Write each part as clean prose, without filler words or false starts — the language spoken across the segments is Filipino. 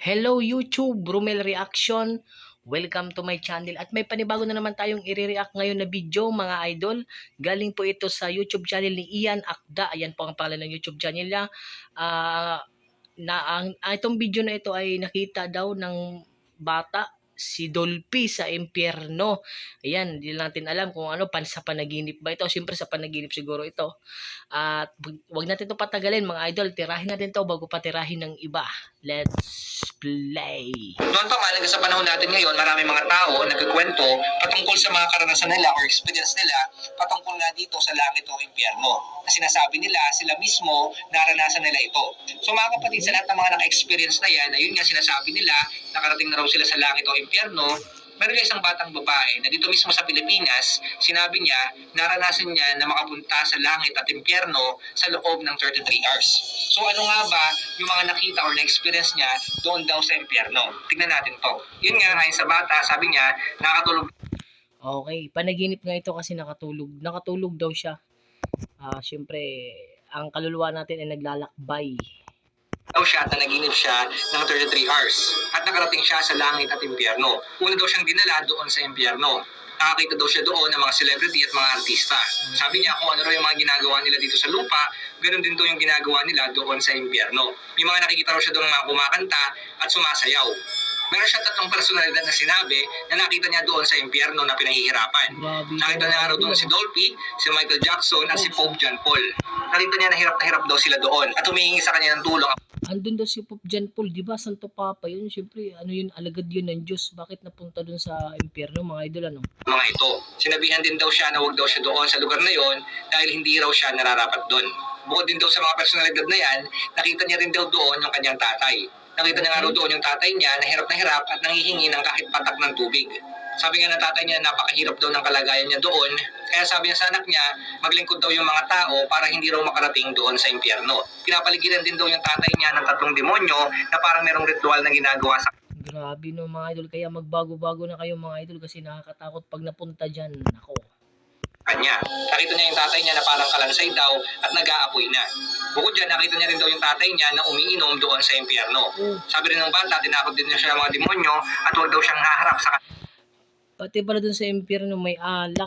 Hello YouTube, Brumel Reaction. Welcome to my channel. At may panibago na naman tayong i-react ngayon na video mga idol. Galing po ito sa YouTube channel ni Ian Akda. Ayan po ang pangalan ng YouTube channel niya. Itong video na ito ay nakita daw ng bata si Dolphy sa impyerno. Ayan, hindi natin alam kung ano, sa panaginip ba ito. Siyempre sa panaginip siguro ito. At wag natin ito patagalin mga idol. Tirahin natin ito bago patirahin ng iba. Let's play. Noon pa man, sa panahon natin ngayon, marami mga tao nagkukwento patungkol sa mga karanasan nila or experience nila patungkol nga dito sa langit o impyerno. Na sinasabi nila, sila mismo, naranasan nila ito. So mga kapatid, sa lahat ng mga naka-experience na yan, ayun nga sinasabi nila, nakarating na raw sila sa langit o impyerno. Meron isang batang babae na dito mismo sa Pilipinas, sinabi niya, naranasan niya na makapunta sa langit at impyerno sa loob ng 33 hours. So ano nga ba yung mga nakita or na-experience niya doon daw sa impyerno? Tignan natin to. Yun nga, ayon sa bata, sabi niya, nakatulog Okay, panaginip nga ito kasi nakatulog. Nakatulog daw siya. Siyempre, ang kaluluwa natin ay naglalakbay. daw siya at nanaginip siya ng 33 hours at nakarating siya sa langit at impyerno. Una daw siyang dinala doon sa impyerno. Nakakita daw siya doon ng mga celebrity at mga artista. Sabi niya kung ano raw yung mga ginagawa nila dito sa lupa, ganoon din daw yung ginagawa nila doon sa impyerno. May mga nakikita raw siya doon ng mga kumakanta at sumasayaw. Meron siya 3 personalidad na sinabi na nakita niya doon sa impyerno na pinahihirapan. Nakita niya raw doon si Dolphy, si Michael Jackson at si Pope John Paul. Nakita niya na hirap daw sila doon at humihingi sa kanya ng tulong. Andun daw si Pope John Paul, di ba? Santo Papa yun. Siyempre, ano yun, alagad yun ng Diyos. Bakit napunta dun sa impyerno, mga idol, ano? Mga ito. Sinabihan din daw siya na huwag daw siya doon sa lugar na yon dahil hindi raw siya nararapat doon. Bukod din daw sa mga personalidad na yan, nakita niya rin daw doon yung kanyang tatay. Nakita niya nga raw doon yung tatay niya na hirap at nanghihingi ng kahit patak ng tubig. Sabi nga ng tatay niya, napakahirap daw ng kalagayan niya doon. Kaya sabi niya sa anak niya, maglingkod daw yung mga tao para hindi raw makarating doon sa impyerno. Pinapaligiran din daw yung tatay niya ng 3 demonyo na parang merong ritual na ginagawa sa Grabe no mga idol. Kaya magbago-bago na kayo mga idol kasi nakakatakot pag napunta dyan. Ako. kanya. Nakita niya yung tatay niya na parang kalansay daw at nag-aapoy na. Bukod dyan, nakita niya rin daw yung tatay niya na umiinom doon sa impyerno. Sabi rin ng bata, tinakot din niya siya ng mga demonyo at huwag daw siyang haharap sa Pati pala dun sa impyerno may alak.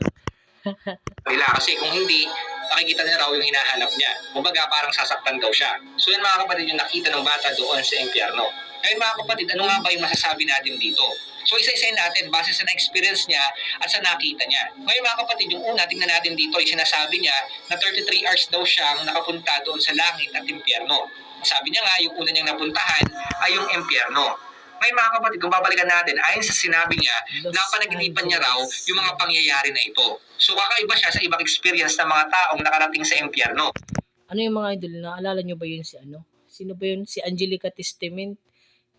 kanila kasi kung hindi, nakikita niya raw yung hinahanap niya. Kumbaga parang sasaktan daw siya. So yan mga kapatid yung nakita ng bata doon sa impyerno. Ngayon mga kapatid, ano nga ba yung masasabi natin dito? So isa-isayin natin base sa na-experience niya at sa nakita niya. Ngayon mga kapatid, yung una, tingnan natin dito ay sinasabi niya na 33 hours daw siyang nakapunta doon sa langit at impyerno. Sabi niya nga, yung una niyang napuntahan ay yung impyerno. Ngayon mga kapatid, kung babalikan natin, ayon sa sinabi niya, napanaginipan niya raw yung mga pangyayari na ito. So kakaiba siya sa ibang experience ng mga taong nakarating sa impyerno. Ano yung mga idol, naalala nyo ba yun si ano? Sino ba yun? Si Angelica Testament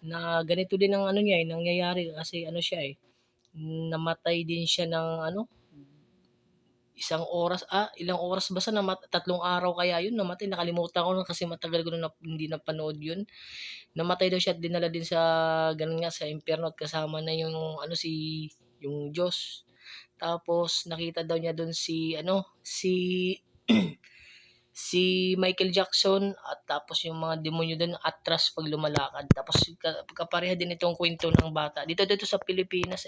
na ganito din ang ano niya nangyayari kasi ano siya namatay din siya ng ano ilang oras basta 3 araw kaya yun namatay, nakalimutan ko na kasi matagal ko na hindi napanood yun. Namatay daw siya at dinala din sa ganun nga sa impyerno at kasama na yung ano yung Diyos. Tapos nakita daw niya doon si si Michael Jackson at tapos yung mga demonyo doon atras pag lumalakad. Tapos kapareha din itong kwento ng bata. Dito sa Pilipinas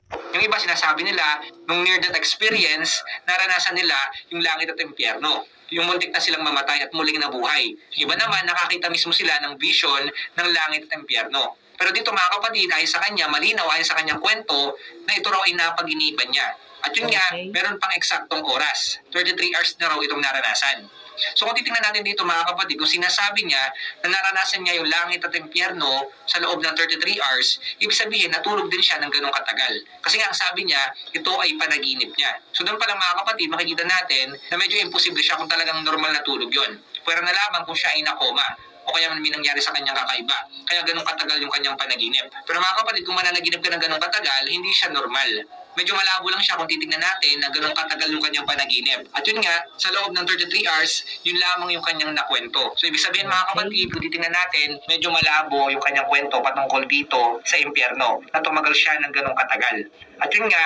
Yung iba sinasabi nila, nung near-death experience, naranasan nila yung langit at impyerno. Yung muntik na silang mamatay at muling nabuhay. Yung iba naman, nakakita mismo sila ng vision ng langit at impyerno. Pero dito mga kapatid, ayon sa kanya, malinaw ayon sa kanyang kwento, na ito raw ay napag-inipan niya. At yun nga, meron pang eksaktong oras. 33 hours na raw itong naranasan. So kung titingnan natin dito mga kapatid, kung sinasabi niya na naranasan niya yung langit at impyerno sa loob ng 33 hours, ibig sabihin natulog din siya ng ganong katagal. Kasi nga ang sabi niya, ito ay panaginip niya. So doon pa lang mga kapatid, makikita natin na medyo imposible siya kung talagang normal na tulog yun. Pwera na lamang kung siya ay nakoma o kaya may nangyari sa kanyang kakaiba. Kaya ganun katagal yung kanyang panaginip. Pero mga kapatid, kung mananaginip ka ng ganun katagal, hindi siya normal. Medyo malabo lang siya kung titignan natin na ganun katagal yung kanyang panaginip. At yun nga, sa loob ng 33 hours, yun lamang yung kanyang nakwento. So ibig sabihin mga kapatid, kung titignan natin, medyo malabo yung kanyang kwento patungkol dito sa impyerno na tumagal siya ng ganun katagal. At yun nga,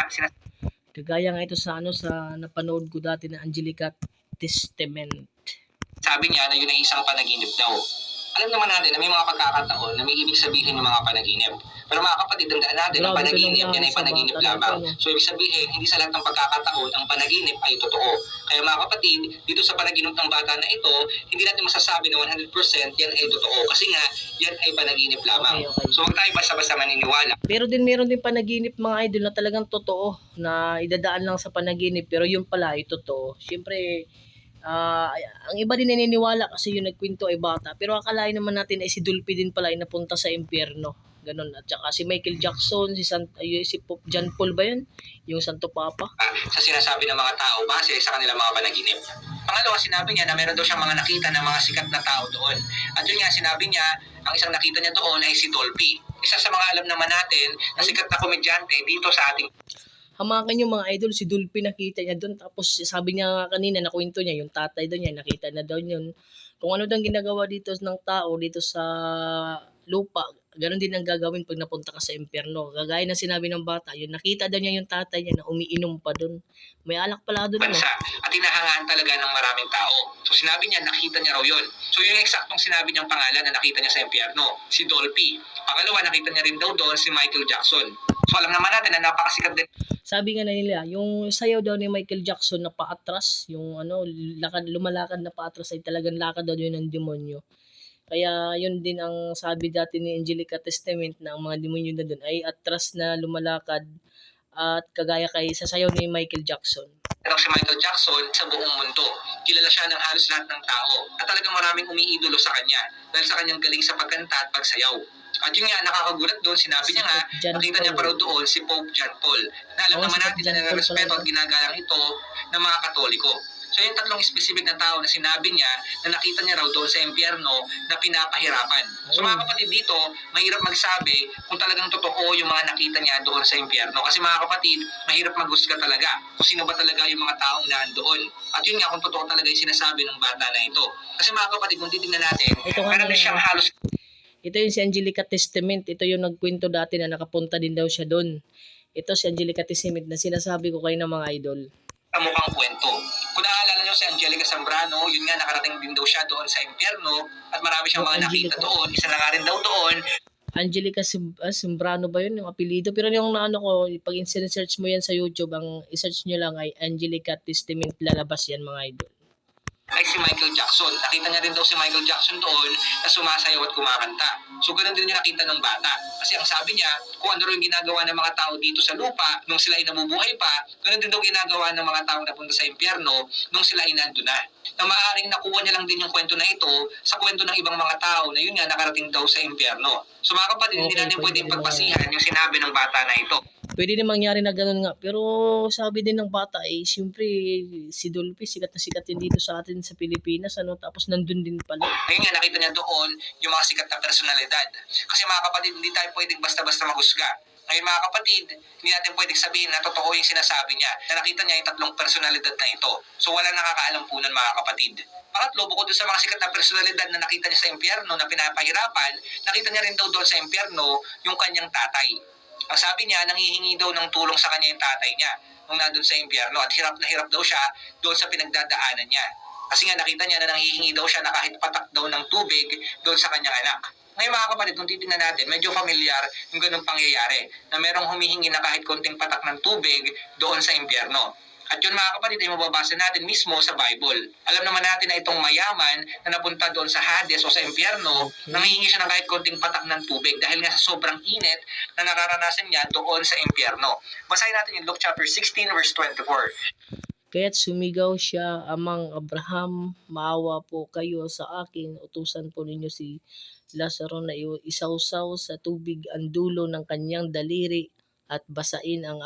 kagaya nga ito sa sa napanood ko dati na Angelica Testament. sabi niya na yun ay isang panaginip daw. Alam naman natin na may mga pagkakataon na may ibig sabihin yung mga panaginip. Pero mga kapatid, tandaan natin, ang Grabe ka panaginip, naman yan ay sa panaginip bata na ito, lamang. no? So, ibig sabihin, hindi sa lahat ng pagkakataon, ang panaginip ay totoo. Kaya mga kapatid, dito sa panaginip ng bata na ito, hindi natin masasabi na 100% yan ay totoo. Kasi nga, yan ay panaginip lamang. Okay. So, huwag tayo basta-basta maniniwala. Pero din meron din panaginip mga idol na talagang totoo na idadaan lang sa panaginip pero yun pala ay totoo. Siyempre, ang iba din naniniwala kasi yung nagkwento ay bata. Pero akalain naman natin ay si Dolphy din pala ay napunta sa impyerno. Ganun. At saka si Michael Jackson, si Pope John Paul ba yun? Yung Santo Papa. Sa sinasabi ng mga tao base sa kanilang mga panaginip. Pangalawa, sinabi niya na meron daw siyang mga nakita ng mga sikat na tao doon. At yun nga, sinabi niya, ang isang nakita niya doon ay si Dolphy. Isa sa mga alam naman natin na sikat na komedyante dito sa ating Hamakan yung mga idol, si Dolphy nakita niya doon. Tapos sabi niya nga kanina, nakwento niya, yung tatay daw niya, nakita na daw yun. Kung ano daw ginagawa dito ng tao, dito sa lupa, ganun din ang gagawin pag napunta ka sa impyerno. Kagaya ng sinabi ng bata, yun, nakita daw niya yung tatay niya na umiinom pa doon. May alak pala doon, ano? bansa at hinahangaan talaga ng maraming tao. So sinabi niya, nakita niya raw yun. So yung eksaktong sinabi niyang pangalan na nakita niya sa impyerno, si Dolphy. Pangalawa, nakita niya rin daw doon si Michael Jackson. So alam naman natin na napakasikat din Sabi nga na nila, yung sayaw daw ni Michael Jackson na paatras, yung ano, lumalakad na paatras ay talagang lakad daw yun ng demonyo. Kaya yun din ang sabi dati ni Angelica Testament na ang mga demonyo na doon ay atras na lumalakad at kagaya kay sa sayaw ni Michael Jackson. daw si Michael Jackson sa buong mundo. Kilala siya ng halos lahat ng tao at talagang maraming umiidolo sa kanya dahil sa kanyang galing sa pagkanta at pagsayaw. At yun nga, nakakagulat doon, sinabi niya nga, John nakita niya Paul. pa raw doon si Pope John Paul. Na alam Oo, naman si natin Pope na John Paul nare-respeto pala at ginagalang ito ng mga Katoliko. So yung tatlong specific na tao na sinabi niya na nakita niya raw doon sa impyerno na pinapahirapan. So mga kapatid dito, mahirap magsabi kung talagang totoo yung mga nakita niya doon sa impyerno. Kasi mga kapatid, mahirap maghusga talaga kung sino ba talaga yung mga taong nandoon. At yun nga kung totoo talaga yung sinasabi ng bata na ito. Kasi mga kapatid, kung titingnan natin, Ito nga meron din na- siyang halos Ito yung si Angelica Testament. Ito yung nagkwento dati na nakapunta din daw siya doon. Ito si Angelica Testament na sinasabi ko kayo ng mga idol. kamukhang kwento. Kung naalala nyo si Angelica Zambrano, yun nga nakarating din daw siya doon sa impyerno at marami siyang mga nakita Angelica. doon. Isa na nga rin daw doon Angelica Sembrano ba yun yung apelido? Pero yung naano ko, pag in-search mo yan sa YouTube, ang i-search nyo lang ay Angelica Testament, lalabas yan mga idol. ay si Michael Jackson. Nakita niya rin daw si Michael Jackson doon na sumasayaw at kumakanta. So ganun din yung nakita ng bata. Kasi ang sabi niya, kung ano rin ginagawa ng mga tao dito sa lupa nung sila ay nabubuhay pa, ganun din daw ginagawa ng mga tao na punta sa impyerno nung sila ay nandun na. Na maaaring nakuha niya lang din yung kwento na ito sa kwento ng ibang mga tao na yun nga nakarating daw sa impyerno. So mga kapatid, hindi Okay, natin pwede pwedeng naman pagpasihan yung sinabi ng bata na ito. Pwede din mangyari na ganun nga. Pero sabi din ng bata, siyempre, si Dolphy, sikat na sikat din dito sa atin sa Pilipinas, ano, tapos nandun din pala. Ngayon nga, nakita niya doon yung mga sikat na personalidad. Kasi mga kapatid, hindi tayo pwedeng basta-basta maghusga. Ngayon mga kapatid, hindi natin pwedeng sabihin na totoo yung sinasabi niya, na nakita niya yung tatlong personalidad na ito. So wala nakakaalam po nun mga kapatid. Pangatlo, bukod doon sa mga sikat na personalidad na nakita niya sa impyerno na pinapahirapan, nakita niya rin daw doon sa impyerno yung kanyang tatay. Ang sabi niya, nanghihingi daw ng tulong sa kanya yung tatay niya nung nandun sa impyerno at hirap na hirap daw siya doon sa pinagdadaanan niya. Kasi nga nakita niya na nanghihingi daw siya na kahit patak daw ng tubig doon sa kanyang anak. Ngayon mga kapatid, kung titignan natin, medyo familiar yung ganung pangyayari na merong humihingi na kahit konting patak ng tubig doon sa impyerno. At yun mga kapatid ay mababasa natin mismo sa Bible. Alam naman natin na itong mayaman na napunta doon sa Hades o sa impyerno, nanghihingi siya ng kahit konting patak ng tubig dahil nga sa sobrang init na nararanasan niya doon sa impyerno. Basahin natin yung Luke chapter 16 verse 24. Kaya't sumigaw siya, Amang Abraham, maawa po kayo sa akin, utusan po ninyo si Lazaro na isawsaw sa tubig ang dulo ng kanyang daliri at basain ang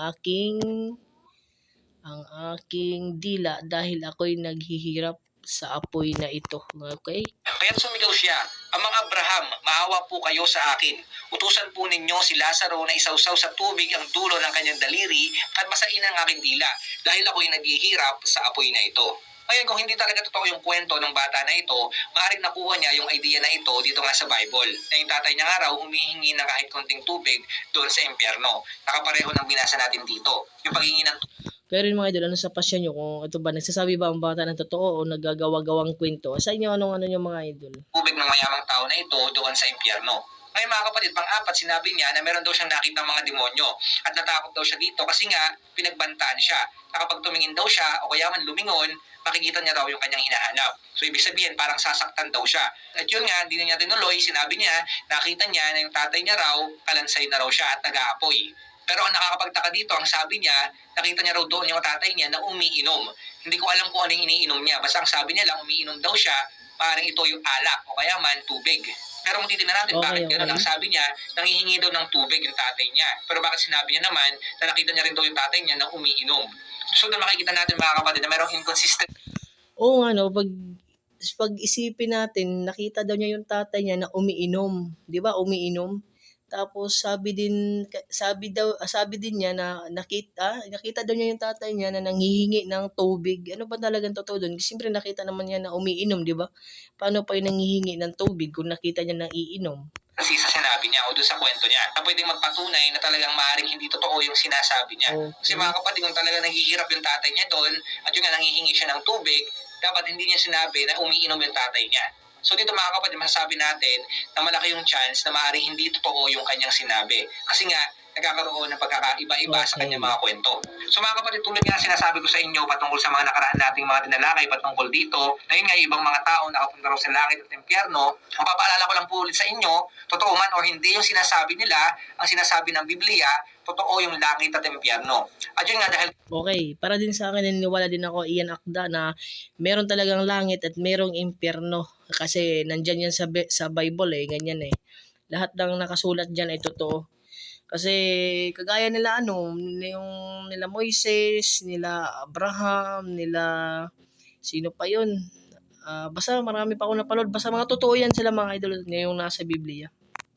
aking dila dahil ako'y naghihirap sa apoy na ito. Okay? Kaya't sumigaw siya, Amang Abraham, maawa po kayo sa akin. Utusan po ninyo si Lazaro na isawsaw sa tubig ang dulo ng kanyang daliri at basain ang aking dila dahil ako'y naghihirap sa apoy na ito. Ngayon, kung hindi talaga totoo yung kwento ng bata na ito, maaaring nakuha niya yung idea na ito dito nga sa Bible. Na yung tatay niya nga raw humihingi ng kahit konting tubig doon sa impyerno. Nakapareho ng binasa natin dito. Yung paghingi ng Kayo rin mga idol, ano sa pasyon nyo? Kung ito ba, nagsasabi ba ang bata ng totoo o naggagawa-gawang kwento? Sa inyo, anong ano yung mga idol? Tubig ng mayamang tao na ito doon sa impyerno. Ngayon mga kapatid, pang-apat, sinabi niya na meron daw siyang nakita ng mga demonyo at natakot daw siya dito kasi nga pinagbantaan siya. Na kapag tumingin daw siya o kaya man lumingon, makikita niya raw yung kanyang hinahanap. So ibig sabihin, parang sasaktan daw siya. At yun nga, hindi na niya tinuloy, sinabi niya, nakita niya na yung tatay niya raw, kalansay na raw siya at nag-aapoy. Pero ang nakakapagtaka dito, ang sabi niya, nakita niya raw doon yung tatay niya na umiinom. Hindi ko alam kung anong iniinom niya. Basta ang sabi niya lang, umiinom daw siya, parang ito yung alak o kaya man tubig. Pero kung titignan natin, bakit Okay, gano'n? Ang okay. sabi niya, nangihingi daw ng tubig yung tatay niya. Pero bakit sinabi niya naman na nakita niya rin daw yung tatay niya na umiinom? So doon makikita natin mga kapatid na merong inconsistent Oo nga 'no, pag-isipin natin, nakita daw niya yung tatay niya na umiinom, 'di ba, umiinom. Tapos sabi din niya na nakita daw niya yung tatay niya na nanghihingi ng tubig. Ano ba talagang totoo dun? Siyempre nakita naman niya na umiinom, 'di ba? Paano pa yung nanghihingi ng tubig kung nakita niya na iinom? kasi sa sinabi niya o doon sa kwento niya na pwedeng magpatunay na talagang maaaring hindi totoo yung sinasabi niya. Kasi Okay. mga kapatid, kung talagang naghihirap yung tatay niya doon at yun nga nanghihingi siya ng tubig, dapat hindi niya sinabi na umiinom yung tatay niya. So dito mga kapatid, masasabi natin na malaki yung chance na maaaring hindi totoo yung kanyang sinabi. Kasi nga, nagkakaroon ng pagkakaiba-iba sa kanyang Okay. mga kwento. So mga kapatid, tulad nga sinasabi ko sa inyo patungkol sa mga nakaraan nating mga tinalakay patungkol dito, na yun nga ibang mga tao nakapunta raw sa langit at impyerno, ang papaalala ko lang po ulit sa inyo, totoo man o hindi yung sinasabi nila, ang sinasabi ng Biblia, totoo yung langit at impyerno. At yun nga dahil Okay, para din sa akin naniniwala din ako iyan akda na meron talagang langit at merong impyerno kasi nandiyan yan sa Bible ganyan Lahat ng nakasulat diyan ay totoo. Kasi kagaya nila yung nila Moises, nila Abraham, nila sino pa yun? Basta marami pa ako napanood. Basta mga totoo yan sila mga idol na yung nasa Biblia.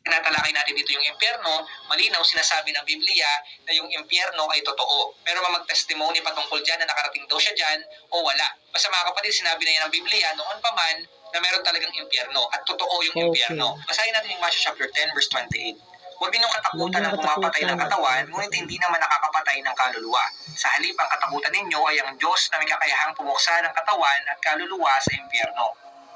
tinatalakay natin dito yung impyerno, malinaw sinasabi ng Biblia na yung impyerno ay totoo. Pero mag-testimony patungkol dyan na nakarating daw siya dyan o wala. Basta mga kapatid, sinabi na yan ng Biblia noon pa man na meron talagang impyerno at totoo yung Okay. impyerno. Basahin natin yung Matthew chapter 10 verse 28. Huwag ninyong Huwag katakutan niyong ang pumapatay ng katakutan. katawan, ngunit hindi naman nakakapatay ng kaluluwa. Sa halip, ang katakutan ninyo ay ang Diyos na may kakayahang pumuksa ng katawan at kaluluwa sa impyerno.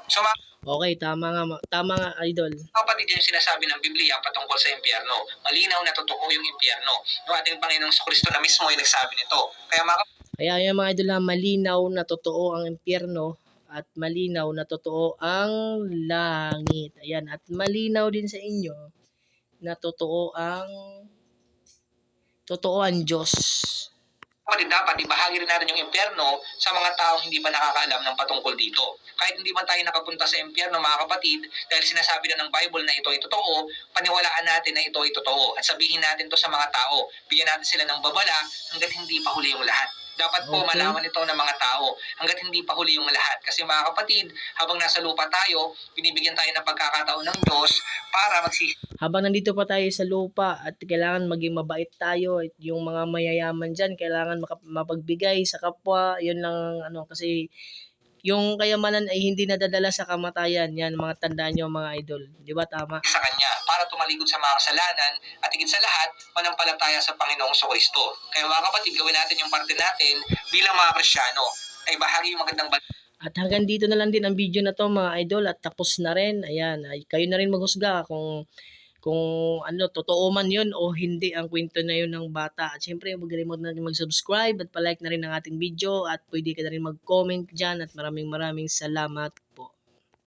So mga Okay, tama nga idol. kapatid, yung sinasabi ng Biblia patungkol sa impyerno. Malinaw na totoo yung impyerno. Yung ating Panginoong Kristo na mismo ay nagsabi nito. Kaya mga Kaya yung mga idol malinaw na totoo ang impyerno at malinaw na totoo ang langit. Ayan, at malinaw din sa inyo na totoo ang Diyos. kapatid, dapat ibahagi rin natin yung impyerno sa mga taong hindi pa nakakaalam ng patungkol dito. Kahit hindi man tayo nakapunta sa impyerno mga kapatid, dahil sinasabi na ng Bible na ito ay totoo, paniwalaan natin na ito ay totoo at sabihin natin to sa mga tao. Bigyan natin sila ng babala hanggat hindi pa huli yung lahat. Dapat po Okay. malaman ito ng mga tao hanggat hindi pa huli yung lahat. Kasi mga kapatid, habang nasa lupa tayo, binibigyan tayo ng pagkakataon ng Diyos para Habang nandito pa tayo sa lupa at kailangan maging mabait tayo at yung mga mayayaman dyan, kailangan mapagbigay sa kapwa. Yun lang kasi yung kayamanan ay hindi nadadala sa kamatayan. Yan, mga tandaan nyo mga idol. Di ba tama? sa Kanya para tumalikod sa mga kasalanan at higit sa lahat, manampalataya sa Panginoong Kristo. Kaya mga kapatid, gawin natin yung parte natin bilang mga Kristyano ay bahagi yung magandang At hanggang dito na lang din ang video na to mga idol at tapos na rin. Ayan, ay kayo na rin maghusga kung totoo man yun o hindi ang kwento na yun ng bata. At syempre, huwag kalimutan natin mag-subscribe at palike na rin ang ating video at pwede ka na rin mag-comment dyan at maraming salamat.